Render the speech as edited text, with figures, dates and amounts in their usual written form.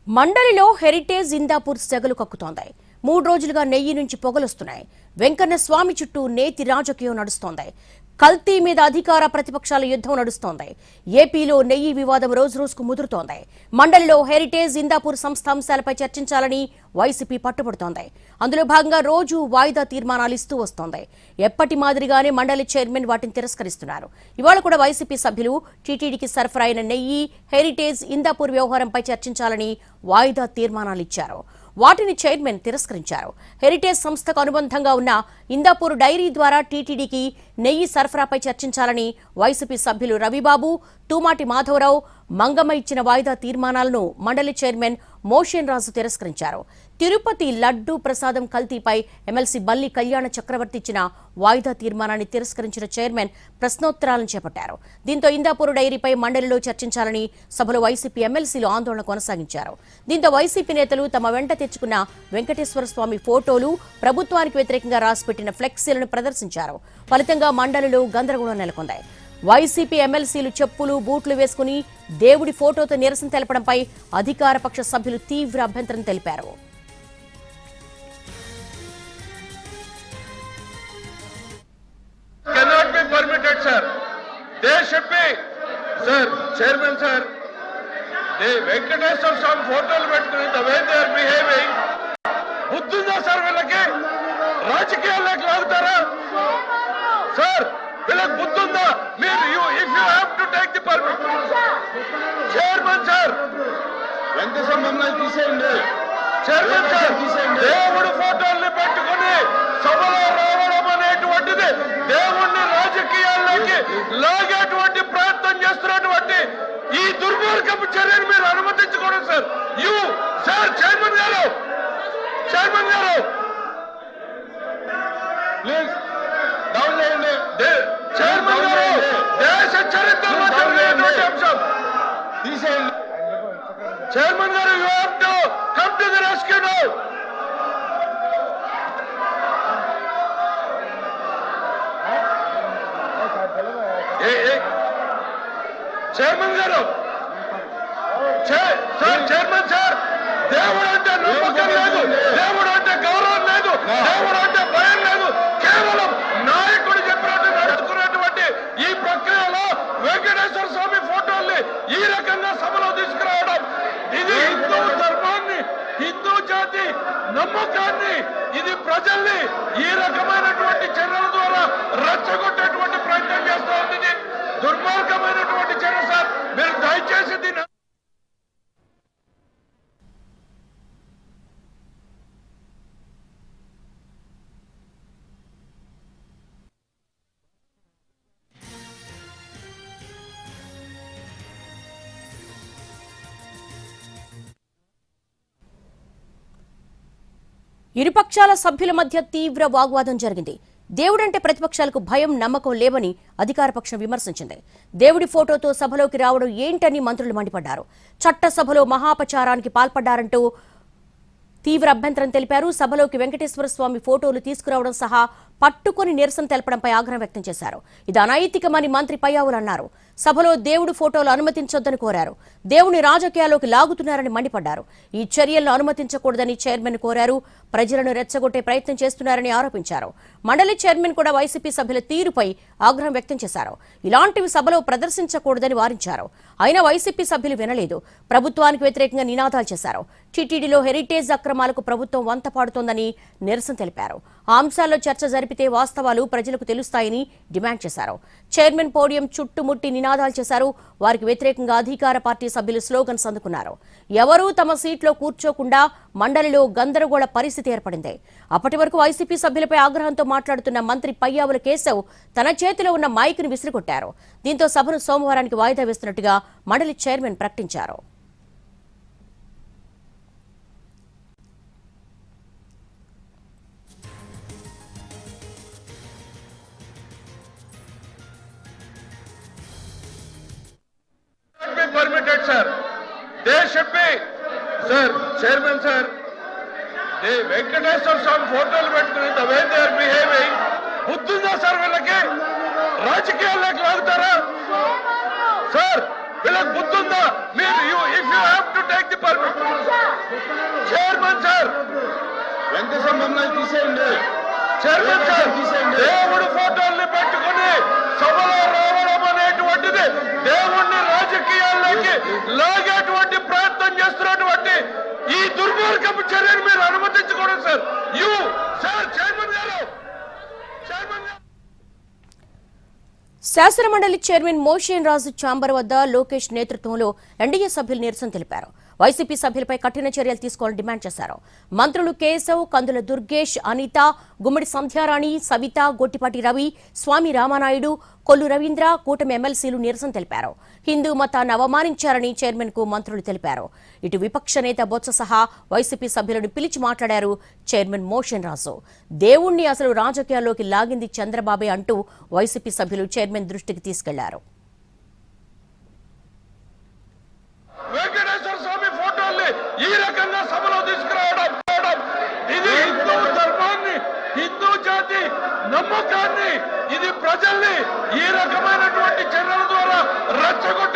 మండలిలో హెరిటేజ్ ఇందాపూర్ సెగలు కక్కుతోంది. 3 రోజులుగా నెయ్యి నుంచి పొగలొస్తున్నాయి. వెంకన్న స్వామి చుట్టూ నేతి రాజకీయం నడుస్తోంది. కల్తీ మీద అధికార ప్రతిపక్షాల యుద్ధం నడుస్తోంది. ఏపీలో నెయ్యి వివాదం రోజురోజుకు ముదురుతోంది. మండలిలో హెరిటేజ్ ఇందాపూర్ సంస్థ అంశాలపై చర్చించాలని వైసీపీ పట్టుబడుతోంది. అందులో భాగంగా రోజు వాయిదా తీర్మానాలు ఇస్తూ వస్తోంది. ఎప్పటి మాదిరిగానే మండలి చైర్మన్ వాటిని తిరస్కరిస్తున్నారు. ఇవాళ కూడా వైసీపీ సభ్యులు టీటీడీకి సరఫరా అయిన నెయ్యి, హెరిటేజ్ ఇందాపూర్ వ్యవహారంపై చర్చించాలని వాయిదా తీర్మానాలు ఇచ్చారు. వాటిని చైర్మన్ తిరస్కరించారు. హెరిటేజ్ సంస్థకు అనుబంధంగా ఉన్న ఇందాపూర్ డైరీ ద్వారా టీటీడీకి నెయ్యి సరఫరాపై చర్చించాలని వైసీపీ సభ్యులు రవిబాబు, తూమాటి మాధవరావు, మంగమ్మ ఇచ్చిన వాయిదా తీర్మానాలను మండలి చైర్మన్ మోషన్ రాజు తిరస్కరించారు. తిరుపతి లడ్డూ ప్రసాదం కల్తీపై ఎమ్మెల్సీ బల్లి కళ్యాణ చక్రవర్తి ఇచ్చిన వాయిదా తీర్మానాన్ని తిరస్కరించిన చైర్మన్ ప్రశ్నోత్తరాలను చేపట్టారు. దీంతో ఇందాపూర్ డైరీపై మండలిలో చర్చించాలని సభలో వైసీపీ ఎమ్మెల్సీలు ఆందోళన కొనసాగించారు. దీంతో వైసీపీ నేతలు తమ వెంట తెచ్చుకున్న వెంకటేశ్వర స్వామి ఫోటోలు, ప్రభుత్వానికి వ్యతిరేకంగా రాసిపెట్టిన ఫ్లెక్సీలను ప్రదర్శించారు. ఫలితంగా మండలిలో గందరగోళం నెలకొంది. వైసీపీ ఎమ్మెల్సీలు చెప్పులు, బూట్లు వేసుకుని దేవుడి ఫోటోతో నిరసన తెలపడంపై అధికార పక్ష సభ్యులు తీవ్ర అభ్యంతరం తెలిపారు. వెంకటేశ్వర స్వామి ఫోటోలు పెట్టుకుని the way they are behaving బుద్ధుందా సార్? వీళ్ళకి రాజకీయాల్లోకి లాగుతారా సార్? వీళ్ళకి బుద్ధుందా? మీరు if you have to take the permission chairman sir, Venkateswara మమ్మల్ని తీసేయండి. చైర్మన్ సార్, దేవుడు ఫోటోల్ని పెట్టుకుని సభలో రావడం అనేటువంటిది దేవుణ్ణి రాజకీయాల్లోకి లాగేటువంటి ప్రయత్నం చేస్తున్నటువంటి ఈ దుర్మార్గపు చర్యను మీరు అనుమతించకూడదు సార్. సార్ చైర్మన్ గారు ప్లీజ్ డౌన్ చేయండి. చైర్మన్ గారు, దేశ చరిత్రలో జరిగినటువంటి అంశం తీసేయండి. చైర్మన్ గారు, you have to come to the rescue now. Chairman గారు, సార్ చైర్మన్ సార్, దేవుడు అంటే నమ్మకం లేదు, దేవుడు అంటే గౌరవం లేదు, దేవుడు అంటే భయం లేదు. కేవలం నాయకుడు చెప్పినట్టు నడుచుకున్నటువంటి ఈ ప్రక్రియలో వెంకటేశ్వర స్వామి ఫోటోల్ని ఈ రకంగా సభలో తీసుకురావడం, ఇది హిందూ ధర్మాన్ని, హిందూ జాతి నమ్మకాన్ని, ఇది ప్రజల్ని ఈ రకమైనటువంటి చర్యల ద్వారా రెచ్చగొట్టేటువంటి ప్రయత్నం చేస్తూ ఉంది. దుర్మార్గమైనటువంటి చర్య సార్. మీరు దయచేసి దీన్ని ఇరుపక్షాల సభ్యుల మధ్య తీవ్ర వాగ్వాదం జరిగింది. దేవుడంటే ప్రతిపక్షాలకు భయం, నమ్మకం లేవని అధికార పక్షం విమర్శించింది. దేవుడి ఫోటోతో సభలోకి రావడం ఏంటని మంత్రులు మండిపడ్డారు. చట్టసభలో మహాపచారానికి పాల్పడ్డారంటూ తీవ్ర అభ్యంతరం తెలిపారు. సభలోకి వెంకటేశ్వర స్వామి ఫోటోలు తీసుకురావడం సహా పట్టుకుని నిరసన తెలపడంపై ఆగ్రహం వ్యక్తం చేశారు. ఇది అనైతికమని మంత్రి పయ్యావులు అన్నారు. సభలో దేవుడి ఫోటోలు అనుమతించొద్దని కోరారు. దేవుని రాజకీయాల్లోకి లాగుతున్నారని మండిపడ్డారు. ఈ చర్యలను అనుమతించకూడదని చైర్మన్ కోరారు. ప్రజలను రెచ్చగొట్టే ప్రయత్నం చేస్తున్నారని ఆరోపించారు. మండలి చైర్మన్ కూడా వైసీపీ సభ్యుల తీరుపై ఆగ్రహం వ్యక్తం చేశారు. ఇలాంటివి సభలో ప్రదర్శించకూడదని వారించారు. అయినా వైసీపీ సభ్యులు వినలేదు. ప్రభుత్వానికి వ్యతిరేకంగా నినాదాలు చేశారు. టీటీడీలో హెరిటేజ్ అక్రమాలకు ప్రభుత్వం వంత పాడుతోందని నిరసన తెలిపారు. ఆ అంశాల్లో చర్చ జరిపితే వాస్తవాలు ప్రజలకు తెలుస్తాయని డిమాండ్ చేశారు. చైర్మన్ పోడియం చుట్టుముట్టి నినాదాలు చేశారు. వారికి వ్యతిరేకంగా అధికార పార్టీ సభ్యులు స్లోగన్స్ అందుకున్నారు. ఎవరూ తమ సీట్లో కూర్చోకుండా మండలిలో గందరగోళ పరిస్థితి ఏర్పడింది. అప్పటి వరకు వైసీపీ సభ్యులపై ఆగ్రహంతో మాట్లాడుతున్న మంత్రి పయ్యావుల కేశవ్ తన చేతిలో ఉన్న మైక్ను విసిరికొట్టారు. దీంతో సభను సోమవారానికి వాయిదా వేస్తున్నట్టుగా మండలి చైర్మన్ ప్రకటించారు. permitted sir, they should be sir, chairman sir, they Venkateswara Swamy ఫోటోలు పెట్టుకుని the way they are behaving బుద్ధుందా సార్? వీళ్ళకి రాజకీయాల్లోకి లాగుతారా సార్? వీళ్ళకి బుద్ధుందా? మీరు if you have to take the permission chairman sir, Venkateswara మమ్మల్ని తీసేయండి. చైర్మన్ సార్, దేవుడు ఫోటోల్ని పెట్టుకుని సభలో రావడం అనేటువంటిది దేవుణ్ణి రాజకీయాల్లోకి లాగేటువంటి ప్రయత్నం చేస్తున్నటువంటి ఈ దుర్మార్గపు చర్యను మీరు అనుమతించకూడదు సార్. సార్ చైర్మన్ గారు, చైర్మన్ గారు. శాసనమండలి చైర్మన్ మోషేన్ రాజు ఛాంబర్ వద్ద లోకేష్ నేతృత్వంలో ఎన్డీఏ సభ్యులు నిరసన తెలిపారు. వైసీపీ సభ్యులపై కఠిన చర్యలు తీసుకోవాలని డిమాండ్ చేశారు. మంత్రులు కేశవ్, కందుల దుర్గేష్, అనిత, గుమ్మడి సంధ్యారాణి, సవిత, గొట్టిపాటి రవి, స్వామి రామానాయుడు, కొల్లు రవీంద్ర, కూటమి ఎమ్మెల్సీలు నిరసన తెలిపారు. హిందూ మతాన్ని అవమానించారని చైర్మన్ కు మంత్రులు తెలిపారు. ఇటు విపక్ష నేత బొత్స సహా వైసీపీ సభ్యులను పిలిచి మాట్లాడారు చైర్మన్ మోషేన్ రాజు. దేవుణ్ణి అసలు రాజకీయాల్లోకి లాగింది చంద్రబాబే అంటూ వైసీపీ సభ్యులు చైర్మన్ దృష్టికి తీసుకెళ్లారు. వెంకటేశ్వర స్వామి ఫోటోల్ని ఈ రకంగా సభలో తీసుకురావడం ఇది హిందూ ధర్మాన్ని, హిందూ జాతి నమ్మకాన్ని, ఇది ప్రజల్ని ఈ రకమైనటువంటి చర్యల ద్వారా రెచ్చగొట్టు